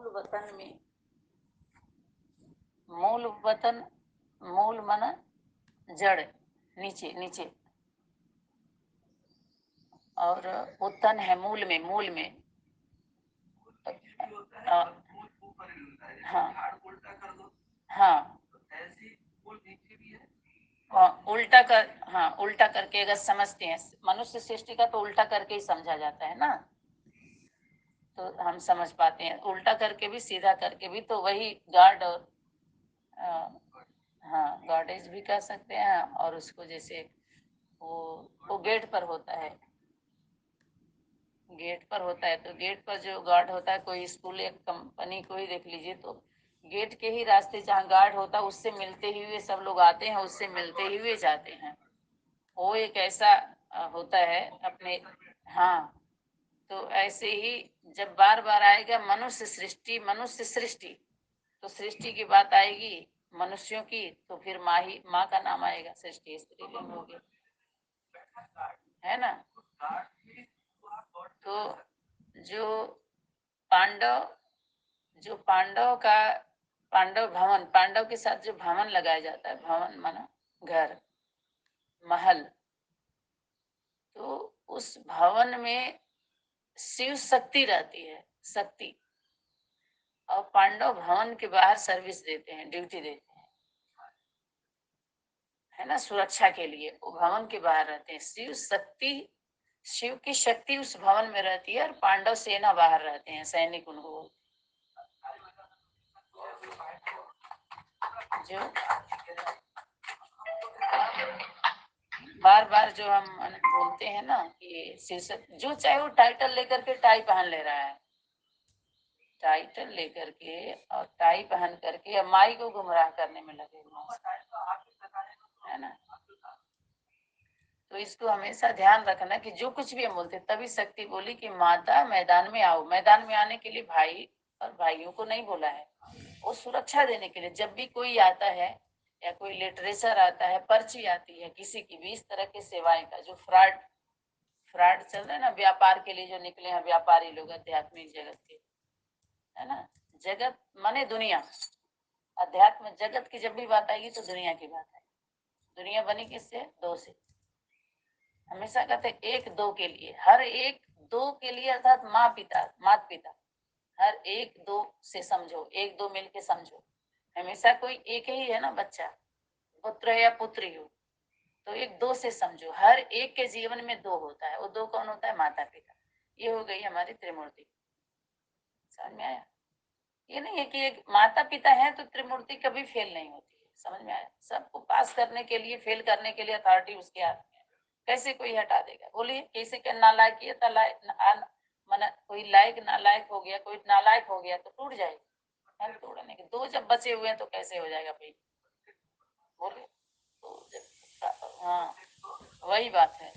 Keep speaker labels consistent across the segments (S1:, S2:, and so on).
S1: वतन में, मूल वतन, मूल माना जड़, नीचे नीचे, और उत्तन है मूल में, मूल में। हाँ हाँ उल्टा कर, हाँ उल्टा करके अगर समझते हैं, मनुष्य सृष्टि का तो उल्टा करके ही समझा जाता है ना, तो हम समझ पाते हैं। उल्टा करके भी सीधा करके भी तो वही गॉड और हाँ गॉडेज भी कह सकते हैं। और उसको जैसे वो गेट पर होता है, गेट पर होता है, तो गेट पर जो गार्ड होता है, कोई स्कूल या कंपनी को ही देख लीजिए, तो गेट के ही रास्ते जहाँ गार्ड होता है उससे मिलते ही हुए सब लोग आते हैं, उससे मिलते ही हुए जाते हैं। वो एक ऐसा होता है अपने। हाँ, तो ऐसे ही जब बार बार आएगा मनुष्य सृष्टि, मनुष्य सृष्टि, तो सृष्टि की बात आएगी मनुष्यों की, तो फिर माँ ही, माँ का नाम आएगा, सृष्टि स्त्रीलिंग हो गया, है ना। तो जो पांडव, जो पांडव का, पांडव भवन, पांडव के साथ जो भवन लगाया जाता है, भवन माना घर, महल, तो उस भवन में शिव शक्ति रहती है, शक्ति। और पांडव भवन के बाहर सर्विस देते हैं, ड्यूटी देते हैं, है ना, सुरक्षा के लिए वो भवन के बाहर रहते हैं। शिव शक्ति, शिव की शक्ति उस भवन में रहती है, और पांडव सेना बाहर रहते हैं, सैनिक उनको बोलते हैं। जो बार बार जो हम बोलते हैं ना कि शीर्षक, जो चाहे वो टाइटल लेकर के टाई पहन ले रहा है, टाइटल लेकर के और टाई पहन करके अब माई को गुमराह करने में लगे हुए हैं, है ना। तो इसको हमेशा ध्यान रखना कि जो कुछ भी हम बोलते, तभी शक्ति बोली कि माता मैदान में आओ। मैदान में आने के लिए भाई और भाइयों को नहीं बोला है, वो सुरक्षा देने के लिए। जब भी कोई आता है या कोई लिटरेचर आता है, पर्ची आती है किसी की भी, इस तरह की सेवाएं का जो फ्रॉड, फ्रॉड चल रहा है ना, व्यापार के लिए जो निकले हैं व्यापारी लोग आध्यात्मिक जगत के, है ना। जगत माने दुनिया, अध्यात्म जगत की जब भी बात आएगी तो दुनिया की बात है। दुनिया बनी किससे? दो से। हमेशा कहते एक दो के लिए, हर एक दो के लिए, अर्थात माँ पिता, माता पिता, हर एक दो से समझो, एक दो मिलके समझो। हमेशा कोई एक ही है ना बच्चा, पुत्र है या पुत्री हो, तो एक दो से समझो। हर एक के जीवन में दो होता है, वो दो कौन होता है? माता पिता। ये हो गई हमारी त्रिमूर्ति। समझ में आया? ये नहीं है कि एक माता पिता है तो त्रिमूर्ति कभी फेल नहीं होती है। समझ में आया? सबको पास करने के लिए, फेल करने के लिए अथॉरिटी उसके हाथ में है। कैसे कोई हटा देगा? बोलिए, कैसे क्या नालायक माना कोई लायक नालायक हो गया, कोई नालायक हो गया तो टूट जाएगा, है तोड़ने के। दो जब बचे हुए हैं तो कैसे हो जाएगा भाई? बोलिए। तो जब, हाँ वही बात है।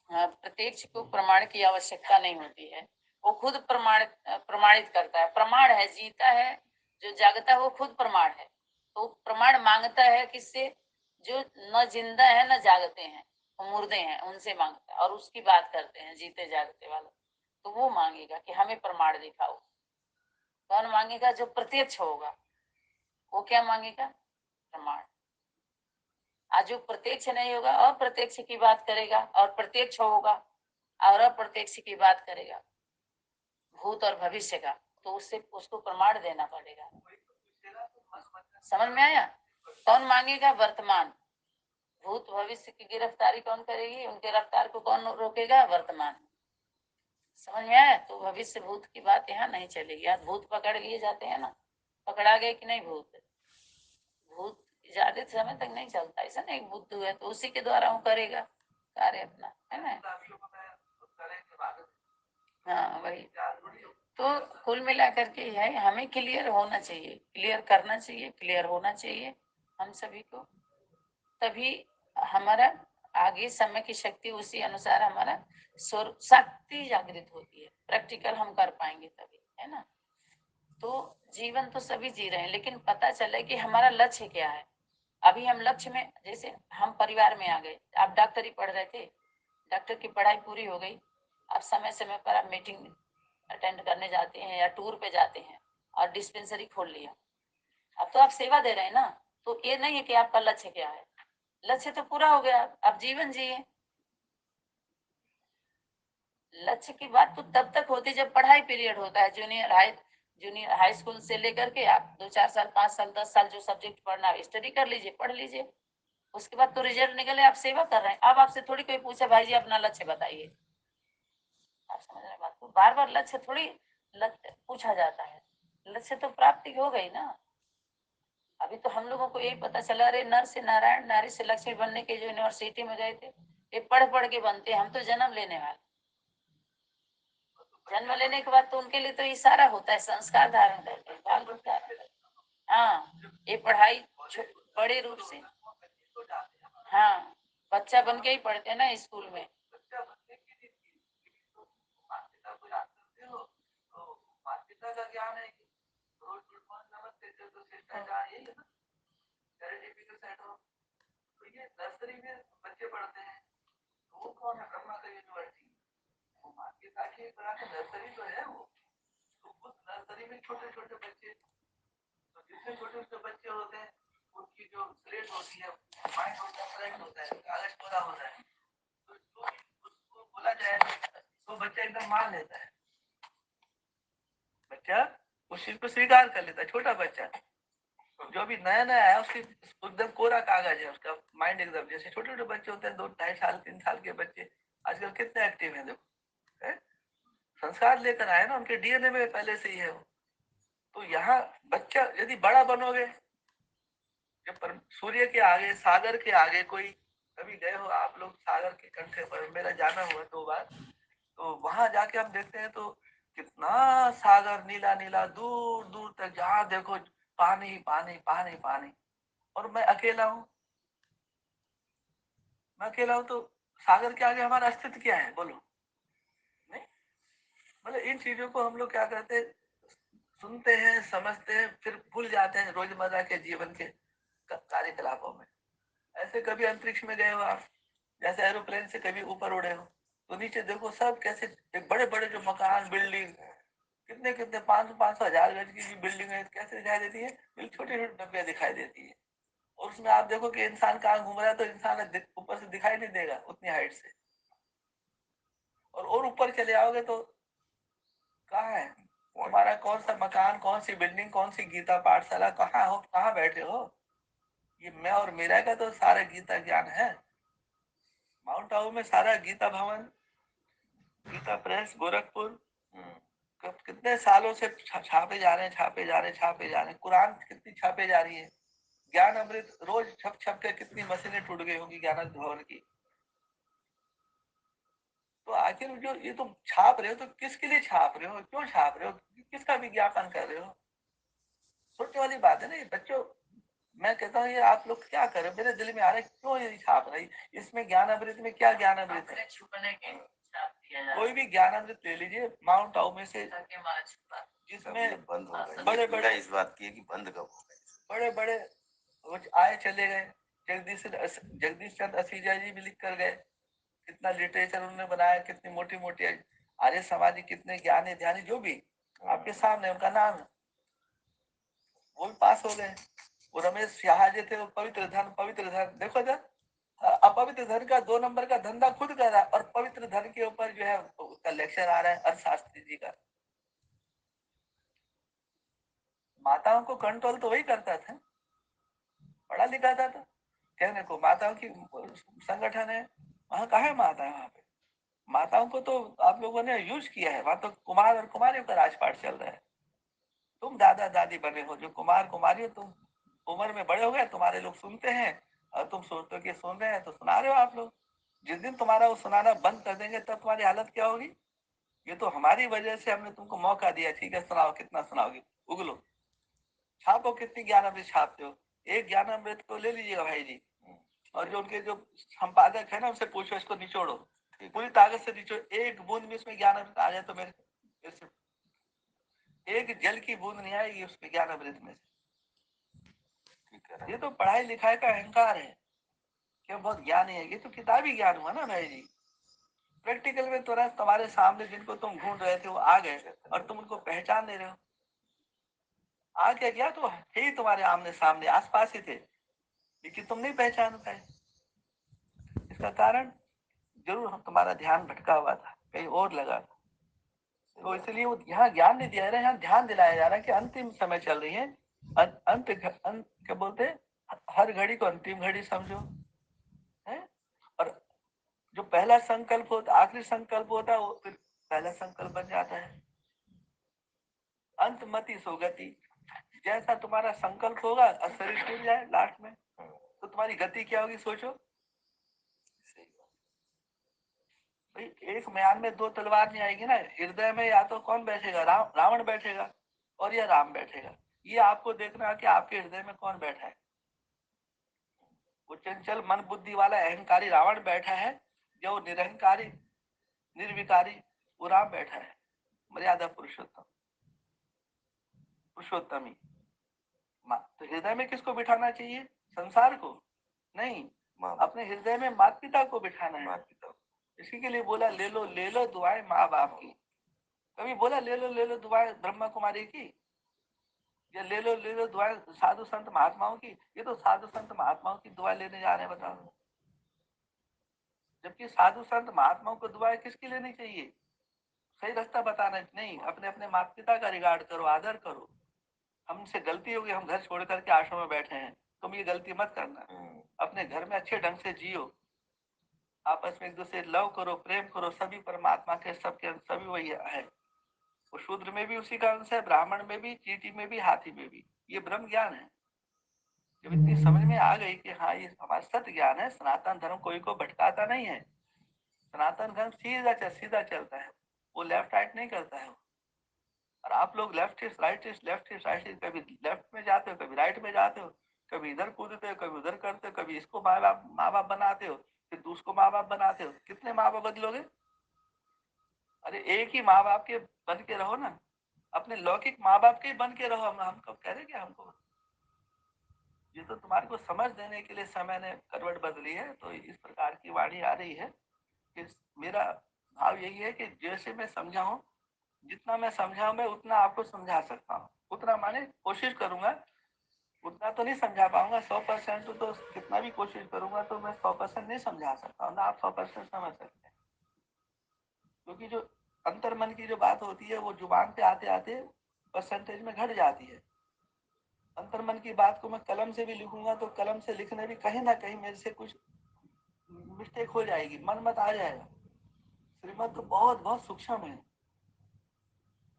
S1: हाँ, प्रत्यक्ष को प्रमाण की आवश्यकता नहीं होती है, वो खुद प्रमाणित करता है। प्रमाण है, जीता है जो जागता है वो खुद प्रमाण है। तो प्रमाण मांगता है किससे? जो न जिंदा है न जागते हैं, वो मुर्दे हैं, उनसे मांगता है। और उसकी बात करते हैं जीते जागते वाला, तो वो मांगेगा कि हमें प्रमाण दिखाओ। कौन मांगेगा? जो प्रत्यक्ष होगा, वो क्या मांगेगा? प्रमाण। आज जो प्रत्यक्ष नहीं होगा, अप्रत्यक्ष की बात करेगा, और प्रत्यक्ष होगा और अप्रत्यक्ष की बात करेगा, भूत और भविष्य का, तो उससे उसको प्रमाण देना पड़ेगा। समझ में आया? कौन मांगेगा? वर्तमान। भूत भविष्य की गिरफ्तारी कौन करेगी? उनके रफ्तार को कौन रोकेगा? वर्तमान। समझ में आया? तो भविष्य भूत की बात यहाँ नहीं चलेगी। आज भूत पकड़ लिए जाते हैं ना, पकड़ा गए कि नहीं भूत? भूत ज्यादा समय तक नहीं चलता, ऐसा नहीं। बुद्ध है तो उसी के द्वारा वो करेगा कार्य अपना, है ना। हाँ वही। तो कुल मिलाकर के है, हमें क्लियर होना चाहिए, क्लियर करना चाहिए, क्लियर होना चाहिए हम सभी को। तभी हमारा आगे समय की शक्ति उसी अनुसार हमारा शक्ति जागृत होती है, प्रैक्टिकल हम कर पाएंगे तभी, है ना। तो जीवन तो सभी जी रहे हैं, लेकिन पता चले कि हमारा लक्ष्य क्या है। अभी हम लक्ष्य में, जैसे हम परिवार में आ गए, आप डॉक्टरी पढ़ रहे थे, डॉक्टर की पढ़ाई पूरी हो गई, अब समय समय पर आप मीटिंग अटेंड करने जाते हैं या टूर पे जाते हैं और डिस्पेंसरी खोल लिया, अब तो आप सेवा दे रहे हैं ना, तो ये नहीं है कि आपका लक्ष्य क्या है, लक्ष्य तो पूरा हो गया, आप जीवन जिए। लक्ष्य की बात तो तब तक होती जब पढ़ाई पीरियड होता है, जूनियर हाई स्कूल से लेकर के आप 2-4 साल 5 साल 10 साल जो सब्जेक्ट पढ़ना है स्टडी कर लीजिए, पढ़ लीजिए, उसके बाद तो रिजल्ट निकले, आप सेवा कर रहे हैं। अब आपसे थोड़ी कोई पूछे भाई जी अपना लक्ष्य बताइए, आप समझ रहे बात को, बार बार लक्ष्य थोड़ी लक्ष्य पूछा जाता है, लक्ष्य तो प्राप्ति हो गई ना। अभी तो हम लोगों को यही पता चला, अरे नर से नारायण नारी से लक्ष्मी बनने के जो यूनिवर्सिटी में गए थे, ये पढ़ पढ़ के बनते, हम तो जन्म लेने वाले, जन्म लेने के बाद तो उनके लिए तो इशारा होता है, संस्कार धारण करके बाल रूप धारण। हाँ, ये पढ़ाई बड़े रूप से, हाँ, बच्चा बन के ही पढ़ते हैं ना स्कूल में। का ज्ञान है कि रोज नमस्ते तो शिष्टाचार यही है ना, चैरिटी सेट हो। तो ये नर्सरी में बच्चे पढ़ते हैं, तो वो कौन है, ब्रह्मा का यूनिवर्सिटी, वो मार्केट आके नर्सरी तो है वो, तो उस नर्सरी में छोटे छोटे बच्चे, तो जितने छोटे छोटे बच्चे होते हैं उनकी जो स्लेट होती है, माइंड होता है, फ्रेंड होता है, कागज पूरा होता है, तो जो उसको बोला जाए तो बच्चा एकदम मान लेता है, बच्चा उस चीज को स्वीकार कर लेता है, छोटा बच्चा जो भी नया नया है उसकी एकदम कोरा कागज है उसका माइंड, एकदम जैसे छोटे छोटे बच्चे होते हैं 2-2.5 साल 3 साल के बच्चे आजकल कितने एक्टिव हैं देखो, है? संस्कार लेकर आए ना, उनके डीएनए में पहले से ही है वो। तो यहाँ बच्चा यदि बड़ा बनोगे, जब सूर्य के आगे सागर के आगे कोई, कभी गए हो आप लोग सागर के कंठे पर, मेरा जाना हुआ 2 बार, तो वहां जाके हम देखते हैं तो कितना सागर नीला नीला दूर दूर तक, जहां देखो पानी पानी पानी पानी, और मैं अकेला हूँ, मैं अकेला हूँ, तो सागर के आगे हमारा अस्तित्व क्या है बोलो, नहीं? मतलब इन चीजों को हम लोग क्या करते हैं, सुनते हैं समझते हैं फिर भूल जाते हैं रोजमर्रा के जीवन के कार्यकलापों में। ऐसे कभी अंतरिक्ष में गए हो आप, जैसे एरोप्लेन से कभी ऊपर उड़े हो, तो नीचे देखो सब कैसे एक बड़े बड़े जो मकान बिल्डिंग, कितने कितने 500 1000 गज की बिल्डिंग है, कैसे दिखाई देती है, बिल्कुल छोटी छोटी डब्बियां दिखाई देती है, और उसमें आप देखो कि इंसान कहाँ घूम रहा है, तो इंसान ऊपर से दिखाई नहीं देगा उतनी हाइट से, और ऊपर चले आओगे तो कहाँ है तुम्हारा, कौन सा मकान, कौन सी बिल्डिंग, कौन सी गीता पाठशाला, कहाँ हो, कहाँ बैठे हो, ये मैं और मेरा का तो सारा गीता ज्ञान है। माउंट आबू में सारा गीता भवन, गीता प्रेस गोरखपुर, कितने सालों से छापे जा रहे हैं, छापे जा रहे हैं, छापे जा रहे हैं, कुरान कितनी छापे जा रही है, ज्ञान अमृत रोज छप छप के कितनी मशीनें टूट गई होंगी ज्ञान भवन की। तो आखिर जो ये तुम छाप रहे हो, तो किसके लिए छाप रहे हो, क्यों छाप रहे हो, किसका विज्ञापन कर रहे हो, सोचने वाली बात है ना ये बच्चों। मैं कहता हूँ ये आप लोग क्या कर रहे हो, मेरे दिल में आ रहा है क्यों ये छाप रही, इसमें ज्ञान अमृत में क्या ज्ञान अमृत है, कोई भी ज्ञान अमृत ले लीजिए माउंट आबू में से, जिसमें बंद हो गए, बड़े बड़े इस बात की कि बंद कब हो गए, बड़े बड़े आए चले गए, जगदीश चंद्र असीजा जी भी लिख कर गए, कितना लिटरेचर उन्होंने बनाया, कितनी मोटी मोटी आर्य समाजी, कितने ज्ञानी ध्यानी जो भी आपके सामने उनका नाम है, वो भी पास हो गए। वो रमेश शाह जी थे, वो पवित्र धन देखो जरा, अपवित्र धन का 2 नंबर का धंधा खुद कर रहा है, और पवित्र धन के ऊपर जो है उसका लेक्चर आ रहा है अर्थशास्त्री जी का। माताओं को कंट्रोल तो वही करता था, पढ़ा लिखा था, तो कहने को माताओं की संगठन है, वहां कहा है माता है, वहां पे माताओं को तो आप लोगों ने यूज किया है, वहां तो कुमार और कुमारियों का राजपाट चल रहा है, तुम दादा दादी बने हो, जो कुमार कुमारी हो तुम उम्र में बड़े हो गए, तुम्हारे लोग सुनते हैं, और तुम सोचते हो कि सुन रहे हैं तो सुना रहे हो आप लोग, जिस दिन तुम्हारा वो सुनाना बंद कर देंगे तब तुम्हारी हालत क्या होगी। ये तो हमारी वजह से हमने तुमको मौका दिया, ठीक है सुनाओ, कितना सुनाओगे, उगलो, छापो, कितनी ज्ञान अमृत छापते हो, एक ज्ञान अमृत को ले लीजिएगा भाई जी, और जो उनके जो संपादक है ना उनसे पूछो, इसको निचोड़ो, पूरी ताकत से निचोड़ो, एक बूंद में इसमें ज्ञान अमृत आ जाए तो मेरे एक जल की बूंद नहीं आएगी उस विज्ञान अमृत में से। ये तो पढ़ाई लिखाई का अहंकार है कि बहुत ज्ञान है, ये तो किताबी ज्ञान हुआ ना भाई जी,
S2: प्रैक्टिकल में तुरंत तुम्हारे सामने जिनको तुम ढूंढ रहे थे वो आ गए और तुम उनको पहचान ले रहे हो। आ गया तो है ही तुम्हारे आमने सामने, आसपास ही थे, लेकिन तुम नहीं पहचान पाए। इसका कारण जरूर हम तुम्हारा ध्यान भटका हुआ था, कहीं और लगा था। तो इसलिए वो यहाँ ज्ञान नहीं दिया जा रहा है, यहाँ ध्यान दिलाया जा रहा है कि अंतिम समय चल रही है। अंत क्या बोलते हैं, हर घड़ी को अंतिम घड़ी समझो है। और जो पहला संकल्प होता, आखिरी संकल्प होता है, वो फिर पहला संकल्प बन जाता है। अंत मति सोगति, जैसा तुम्हारा संकल्प होगा और शरीर टूट जाए लास्ट में, तो तुम्हारी गति क्या होगी सोचो। भाई एक म्यान में दो तलवार नहीं आएगी ना, हृदय में या तो कौन बैठेगा, रावण बैठेगा और या राम बैठेगा। ये आपको देखना है कि आपके हृदय में कौन बैठा है। वो चंचल मन बुद्धि वाला अहंकारी रावण बैठा है, जो निरहंकारी निर्विकारी वो राम बैठा है, मर्यादा पुरुषोत्तम पुरुषोत्तमी। तो हृदय में किसको बिठाना चाहिए, संसार को नहीं, अपने हृदय में माता पिता को बिठाना है। माता पिता, इसी के लिए बोला ले लो दुआएं माँ बाप की। कभी बोला ले लो दुआएं ब्रह्मा कुमारी की, या ले लो दुआएं साधु संत महात्माओं की। ये तो साधु संत महात्माओं की दुआ लेने जा रहे हैं, बताओ। जबकि साधु संत महात्माओं को दुआएं किसकी लेनी चाहिए, सही रास्ता बताना नहीं, अपने अपने माता पिता का रिगार्ड करो, आदर करो। हमसे गलती होगी, हम घर छोड़ करके आश्रम में बैठे हैं, तुम ये गलती मत करना। अपने घर में अच्छे ढंग से जियो, आपस में एक दूसरे लव करो, प्रेम करो। सभी परमात्मा के, सबके सभी वही है। वो शूद्र में भी उसी का अंश है, ब्राह्मण में भी, चींटी में भी, हाथी में भी। ये ब्रह्म ज्ञान है। जब इतनी समझ में आ गई कि हाँ ये हमारा सत्य ज्ञान है, सनातन धर्म कोई को भटकाता नहीं है, सनातन धर्म सीधा चलता है, वो लेफ्ट राइट नहीं करता है। और आप लोग लेफ्टिस्ट राइटिस्ट, लेफ्टिस्ट राइटिस्ट, कभी लेफ्ट में जाते हो, कभी राइट में जाते हो, कभी इधर कूदते हो, कभी उधर करते हो, कभी इसको माँ बाप बनाते हो, फिर दूसरे माँ बाप बनाते हो। कितने माँ बाप बदलोगे। अरे एक ही माँ बाप के बन के रहो ना, अपने लौकिक माँ बाप के बन के रहो। हम कब कह रहे क्या हमको, ये तो तुम्हारे को समझ देने के लिए समय ने करवट बदली है। तो इस प्रकार की वाणी आ रही है कि मेरा भाव यही है कि जैसे मैं समझा हूँ, जितना मैं समझा मैं उतना आपको समझा सकता हूँ। उतना माने कोशिश करूंगा, उतना तो नहीं समझा पाऊंगा 100%। तो कितना भी कोशिश करूंगा तो मैं 100% नहीं समझा सकता हूँ ना, आप 100% समझ सकते हैं। क्योंकि जो अंतर मन की जो बात होती है वो जुबान पे आते आते परसेंटेज में घट जाती है। अंतर मन की बात को मैं कलम से भी लिखूंगा तो कलम से लिखने भी कहीं ना कहीं मेरे से कुछ मिस्टेक हो जाएगी, मन मत आ जाएगा। श्रीमत तो बहुत बहुत सूक्ष्म है,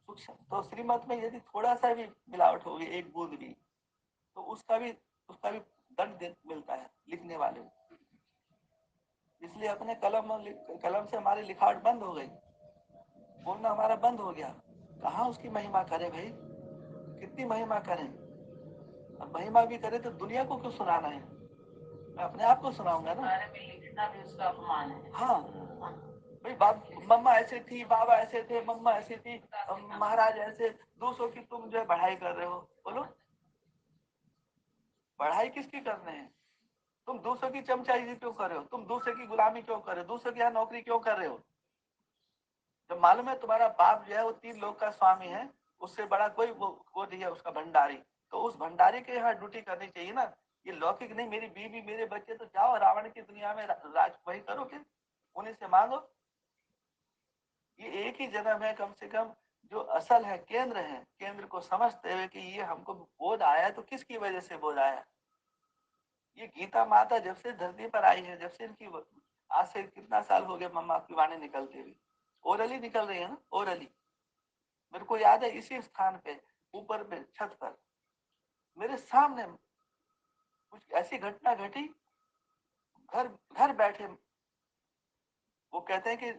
S2: सूक्ष्म। तो श्रीमत में यदि थोड़ा सा भी मिलावट होगी, एक बूंद भी, तो उसका भी दंड मिलता है लिखने वाले को। इसलिए अपने कलम से हमारी लिखावट बंद हो गई, बोलना हमारा बंद हो गया। कहाँ उसकी महिमा करे भाई, कितनी महिमा करें। और महिमा भी करे तो दुनिया को क्यों सुनाना है, मैं अपने आप को सुनाऊंगा ना। लिखना भी उसका अपमान है। हाँ भाई, बाप मम्मा ऐसे थी, बाबा ऐसे थे, मम्मा ऐसी थी, महाराज ऐसे। दूसरों की तुम जो है बढ़ाई कर रहे हो। बोलो बढ़ाई किसकी करने हैं, तुम दूसरों की चमचागिरी क्यों कर रहे हो, तुम दूसरे की गुलामी क्यों कर रहे हो, दूसरे की यहाँ नौकरी क्यों कर रहे हो। जब मालूम है तुम्हारा बाप जो है वो 3 लोक का स्वामी है, उससे बड़ा कोई वो नहीं है उसका भंडारी, तो उस भंडारी के यहाँ ड्यूटी करनी चाहिए ना। ये लौकिक नहीं, मेरी बीवी मेरे बच्चे, तो जाओ रावण की दुनिया में राज वही करो, फिर उन्हीं से मांगो। ये एक ही जन्म है कम से कम, जो असल है, केंद्र है। केंद्र को समझते हुए कि ये हमको बोध आया तो किसकी वजह से बोध आया। ये गीता माता जब से धरती पर आई है, जब से इनकी आज से कितना साल हो गया मम्मा की वाणी निकलती हुई, ओरली निकल रही है ना, ओरली। मेरे को याद है इसी स्थान पे, ऊपर पे छत पर मेरे सामने कुछ ऐसी घटना घटी। घर घर बैठे वो कहते हैं कि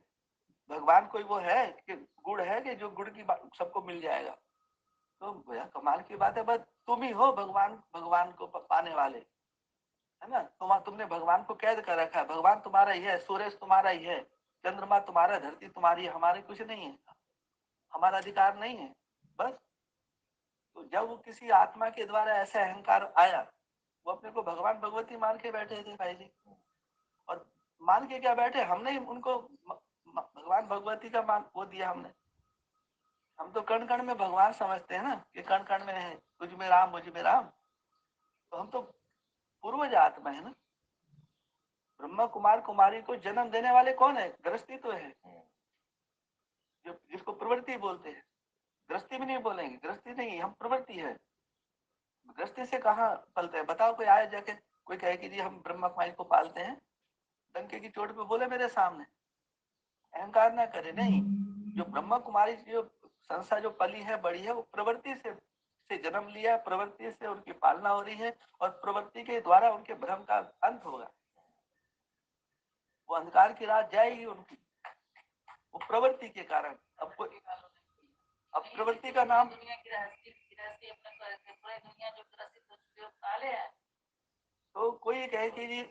S2: भगवान कोई वो है कि गुड़ है कि जो गुड़ की सबको मिल जाएगा। तो भैया कमाल की बात है, बस तुम ही हो भगवान, भगवान को पाने वाले, है ना। तुमने भगवान को कैद कर रखा है, भगवान तुम्हारा ही है, सूरज तुम्हारा ही है, चंद्रमा तुम्हारा, धरती तुम्हारी है, हमारे कुछ नहीं है, हमारा अधिकार नहीं है। बस तो जब वो किसी आत्मा के द्वारा ऐसा अहंकार आया, वो अपने को भगवान भगवती मान के बैठे थे भाई जी। और मान के क्या बैठे, हमने उनको भगवान भगवती का मान वो दिया हमने। हम तो कण कण में भगवान समझते हैं ना, कि कण कण में है, तुझ में राम मुझ में राम। तो हम तो पूर्वज आत्मा है ना। ब्रह्मा कुमार कुमारी को जन्म देने वाले कौन है? गृहस्थी तो है, जो जिसको प्रवृत्ति बोलते हैं। गृहस्थी भी नहीं बोलेंगे, गृहस्थी नहीं, हम प्रवृत्ति है। गृहस्थी से कहाँ पलते हैं? बताओ कोई आए जाके कोई कहे कि जी हम ब्रह्मा कुमारी को पालते हैं, डंके की चोट पे बोले मेरे सामने, अहंकार ना करे। नहीं, जो ब्रह्मा कुमारी जो संस्था जो पली है बड़ी है, वो प्रवृत्ति से जन्म लिया, प्रवृत्ति से उनकी पालना हो रही है, और प्रवृत्ति के द्वारा उनके भ्रम का अंत होगा। वो अंधकार की रात जाएगी उनकी, वो प्रवृत्ति के कारण। अब प्रवृत्ति का नाम
S1: दुनिया गृहस्थी अपने पूरी दुनिया जो गृहस्थी काले हैं।
S2: तो कोई कहे कि जी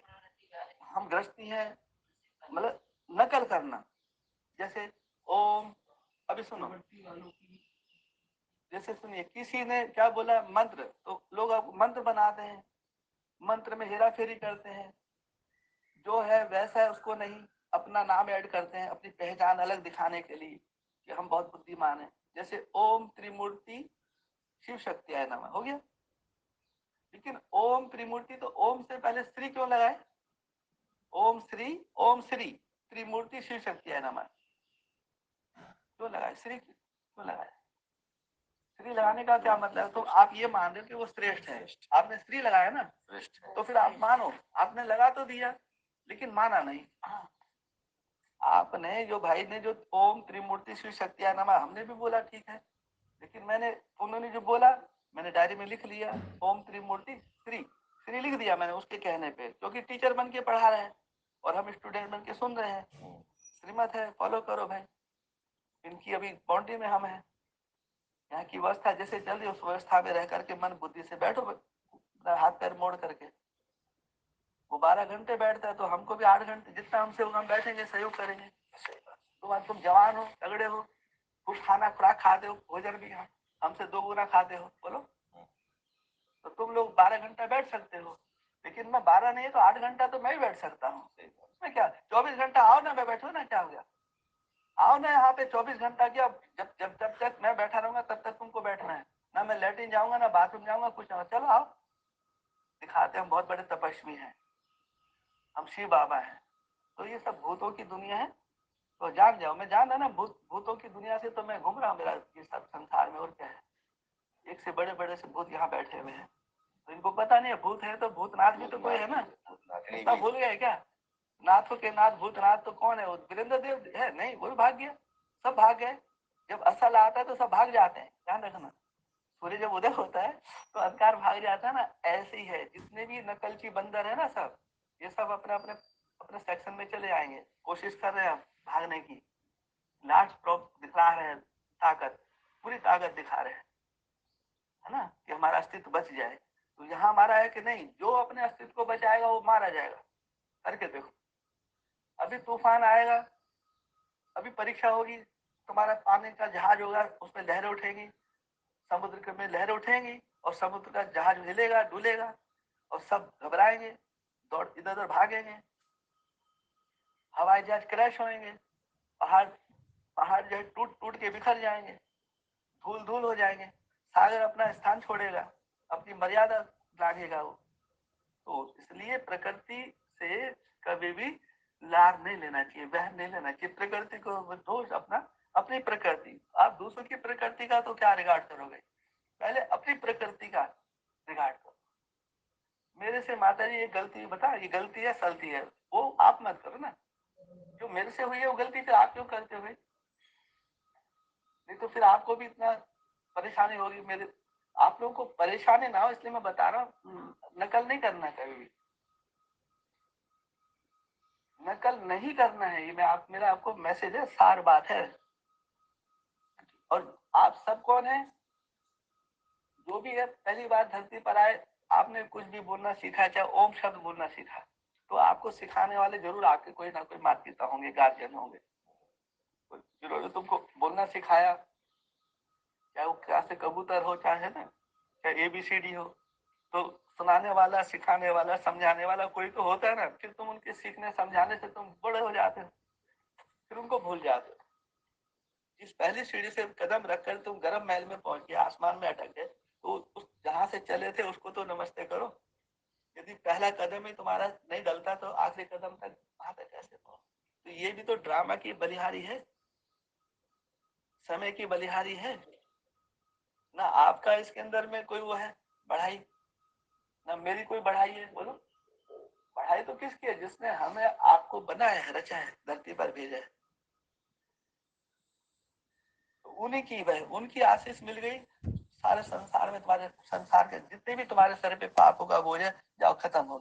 S2: हम गृहस्थी हैं, मतलब नकल करना। जैसे ओम, अभी सुनो, जैसे सुनिए, किसी ने क्या बोला मंत्र, तो लोग अब मंत्र बनाते हैं, मंत्र में हेरा फेरी करते हैं, जो है वैसा है उसको नहीं, अपना नाम ऐड करते हैं अपनी पहचान अलग दिखाने के लिए कि हम बहुत बुद्धिमान हैं। जैसे ओम त्रिमूर्ति शिव शक्ति है नमः, हो गया। लेकिन ओम त्रिमूर्ति, तो ओम से पहले श्री क्यों लगाए? ओम श्री त्रिमूर्ति शिव शक्ति है नमः क्यों लगाए? श्री क्यों लगाए? श्री लगाने का क्या मतलब? तो आप ये मान रहे हो कि वो श्रेष्ठ है, आपने श्री लगाया ना, तो फिर आप मानो, आपने लगा तो दिया लेकिन माना नहीं। आपने जो भाई ने जो ओम त्रिमूर्ति शिव शक्ति है नमः, हमने भी बोला ठीक है, लेकिन उन्होंने जो बोला मैंने डायरी में लिख लिया, ओम त्रिमूर्ति श्री लिख दिया मैंने उसके कहने पे, क्योंकि टीचर बन के पढ़ा रहे हैं और हम स्टूडेंट बन के सुन रहे हैं। श्रीमत है, फॉलो करो भाई। इनकी अभी बाउंड्री में हम हैं, यहाँ की व्यवस्था जैसे चल रही है उस व्यवस्था में रह करके मन बुद्धि से बैठो, हाथ पैर मोड़ करके। वो 12 घंटे बैठता है तो हमको भी 8 घंटे, जितना हमसे होगा हम बैठेंगे, सहयोग करेंगे। तुम जवान हो, तगड़े हो, खूब खाना खुराक खाते हो, भोजन भी हमसे 2 गुना खाते हो, बोलो, तो तुम लोग 12 घंटा बैठ सकते हो, लेकिन मैं 12 नहीं तो 8 घंटा तो मैं भी बैठ सकता हूँ। उसमें क्या, 24 घंटा आओ ना, मैं बैठू ना, क्या हो गया? आओ ना यहाँ पे 24 घंटा क्या, जब तक मैं बैठा रहूंगा तब तक तुमको बैठना है ना। मैं लेटिन जाऊंगा ना बाथरूम जाऊंगा, कुछ ना, चलो आओ, दिखाते हम बहुत बड़े तपस्वी हैं, हम शिव बाबा हैं। तो ये सब भूतों की दुनिया है, तो जान जाओ। मैं जान रहा ना, भूतों की दुनिया से तो मैं घूम रहा हूँ, मेरा ये सब संसार में, और क्या है। एक से बड़े बड़े से भूत यहाँ बैठे हुए हैं, तो इनको पता नहीं है भूत है, तो भूतनाथ भी तो कोई है ना। सब भूल गए क्या? नाथों के नाथ भूतनाथ तो कौन है? वो वीरेंद्र देव है? नहीं, वो भी भाग गया, सब भाग गए। जब असल आता है तो सब भाग जाते हैं, ध्यान रखना। सूर्य जब उदय होता है तो अंधकार भाग जाता है ना, ऐसे ही है। जितने भी नकलची बंदर है ना, सब ये सब अपने अपने अपने सेक्शन में चले आएंगे, कोशिश कर रहे हैं भागने की, लास्ट प्रॉप दिखा रहे हैं, ताकत, पूरी ताकत दिखा रहे हैं, है ना, कि हमारा अस्तित्व बच जाए। तो यहाँ हमारा है कि नहीं, जो अपने अस्तित्व को बचाएगा वो मारा जाएगा। करके देखो, अभी तूफान आएगा, अभी परीक्षा होगी, तुम्हारा पानी का जहाज होगा, उसमें लहरें उठेंगी, समुद्र में लहरें उठेंगी, और समुद्र का जहाज हिलेगा डुलेगा, और सब घबराएंगे, दौड़ इधर उधर भागेंगे, हवाई जहाज क्रैश होंगे, पहाड़ पहाड़ जो है टूट टूट के बिखर जाएंगे, धूल धूल हो जाएंगे, सागर अपना स्थान छोड़ेगा, अपनी मर्यादा लागेगा वो। तो इसलिए प्रकृति से कभी भी लाभ नहीं लेना चाहिए, वहन नहीं लेना चाहिए। प्रकृति को दोष अपना, अपनी प्रकृति, आप दूसरों की प्रकृति का तो क्या रिगार्ड करोगे? पहले अपनी प्रकृति का रिगार्ड करो। मेरे से माता जी ये गलती बता, ये गलती है सलती है, वो आप मत करो ना। जो मेरे से हुई है वो गलती फिर आप क्यों करते हो? नहीं तो फिर आपको भी इतना परेशानी होगी। मेरे आप लोगों को परेशानी ना हो इसलिए मैं बता रहा हूँ, नकल नहीं करना कभी भी, नकल नहीं करना है। ये मेरा आपको मैसेज है, सार बात है। और आप सब कौन है? जो भी है पहली बार धरती पर आए, आपने कुछ भी बोलना सीखा, चाहे ओम शब्द बोलना सीखा, तो आपको सिखाने वाले जरूर आपके कोई ना कोई माता पिता होंगे, गार्जियन होंगे, जिन्होंने तुमको बोलना सिखाया, चाहे वो क्या से कबूतर हो, चाहे ना, चाहे ABCD हो, तो सुनाने वाला, सिखाने वाला, समझाने वाला कोई तो होता है ना। फिर तुम उनके सीखने समझाने से तुम बड़े हो जाते हो, फिर उनको भूल जाते हो। इस पहली सीढ़ी से कदम रखकर तुम गर्म महल में पहुंच गए, आसमान में अटक गए, तो उस जहां से चले थे उसको तो नमस्ते करो। यदि पहला कदम ही तुम्हारा नहीं डलता तो आखिरी कदम तक वहां तक कैसे पहुंच। तो ये भी तो ड्रामा की बलिहारी है, समय की बलिहारी है ना। आपका इसके अंदर में कोई वो है बढ़ाई, ना मेरी कोई बढ़ाई है। बोलो, बढ़ाई तो किसकी है? जिसने हमें आपको बनाया है, रचा है, धरती पर भेजा है, तो उन्हीं की वह उनकी आशीष मिल गई। सारे संसार में तुम्हारे, संसार के जितने भी तुम्हारे सर पे पाप होगा बोझ है, जाओ खत्म हो।